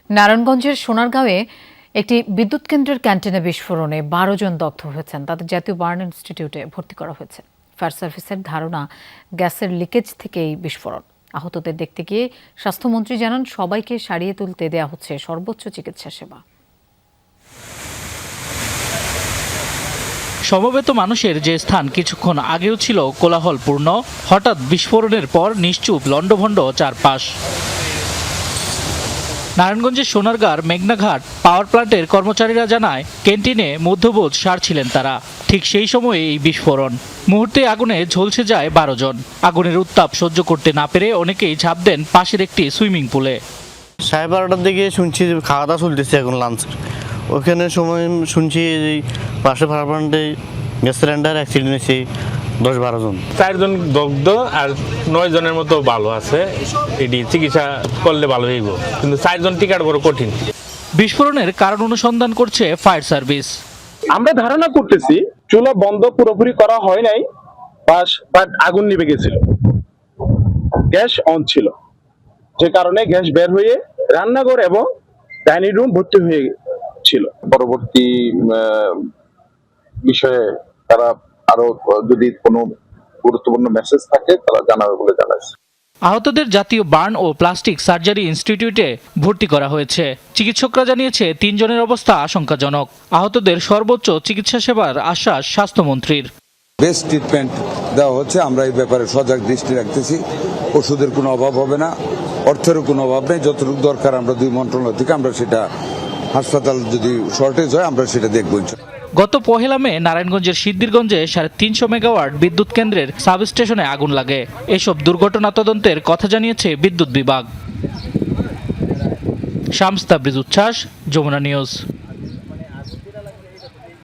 নারায়ণগঞ্জের সোনারগাঁওয়ে একটি বিদ্যুৎ কেন্দ্রের ক্যান্টিনে বিস্ফোরণে ১২ জন দগ্ধ হয়েছেন। তাদের জাতীয় বার্ন ইনস্টিটিউটে ভর্তি করা হয়েছে। ফায়ার সার্ভিসের ধারণা, গ্যাসের লিকেজ থেকেই বিস্ফোরণ। আহতদের দেখতে গিয়ে স্বাস্থ্যমন্ত্রী জানান, সবাইকে সারিয়ে তুলতে দেয়া হচ্ছে সর্বোচ্চ চিকিৎসা সেবা। সমবেত মানুষের যে স্থান কিছুক্ষণ আগেও ছিল কোলাহলপূর্ণ, হঠাৎ বিস্ফোরণের পর নিশ্চুপ লণ্ডভণ্ড চারপাশ। নারায়ণগঞ্জের সোনারগাঁর মেঘনাঘাট পাওয়ার প্ল্যান্টের কর্মচারীরা জানায়, ক্যান্টিনে মধ্যভোজ সারছিলেন তারা। ঠিক সেই সময়ে এই বিস্ফোরণ। মুহূর্তে আগুনে ঝলসে যায় ১২ জন। আগুনের উত্তাপ সহ্য করতে না পেরে অনেকেই ঝাঁপ দেন পাশের একটি সুইমিং পুলে। 12:30টার দিকে শুনছি খাওয়া দাওয়া চলতেছে এখন লাঞ্চ। ওখানে সময় শুনছি পাশে পাওয়ার প্ল্যান্টে গ্যাস সিলিন্ডার অ্যাক্সিডেন্ট হয়েছে, 10-12 জন। 4 জন দগ্ধ আর 9 জনের মতো ভালো আছে। এটি চিকিৎসা করলে ভালো হইব, কিন্তু 4 জন টিকার বড় কঠিন। বিস্ফোরণের কারণ অনুসন্ধান করছে ফায়ার সার্ভিস। আমরা ধারণা করতেছি চুলা বন্ধ পুরোপুরি করা হয় নাই, বাট আগুন নিভে গেছিল, গ্যাস অন ছিল, যে কারণে গ্যাস বের হয়ে রান্নাঘর এবং ডাইনিং রুম ভর্তি হয়ে ছিল। পরবর্তী বিষয়ে তারা আরো যদি কোনো গুরুত্বপূর্ণ মেসেজ থাকে তারা জানাবে বলে জানাইছে। আহতদের জাতীয় বার্ন ও প্লাস্টিক সার্জারি ইনস্টিটিউটে ভর্তি করা হয়েছে। চিকিৎসকরা জানিয়েছে 3 জনের অবস্থা আশঙ্কাজনক। আহতদের সর্বোচ্চ চিকিৎসা সেবার আশ্বাস স্বাস্থ্যমন্ত্রীর। বেস্ট ট্রিটমেন্ট দেওয়া হচ্ছে। আমরা এই ব্যাপারে সজাগ দৃষ্টি রাখতেছি। ওষুধের কোনো অভাব হবে না, অর্থেরও কোনো অভাব নেই। যতটুকু দরকার আমরা 2 মন্ত্রণালয় থেকে আমরা সেটা, হাসপাতাল যদি শর্টেজ হয় আমরা সেটা দেখব। গত 1 মে নারায়ণগঞ্জের সিদ্ধিরগঞ্জে 350 মেগাওয়াট বিদ্যুৎ কেন্দ্রের সাবস্টেশনে আগুন লাগে। এসব দুর্ঘটনা তদন্তের কথা জানিয়েছে বিদ্যুৎ বিভাগ। শামস তাবরিজ উচ্ছ্বাস, যমুনা নিউজ।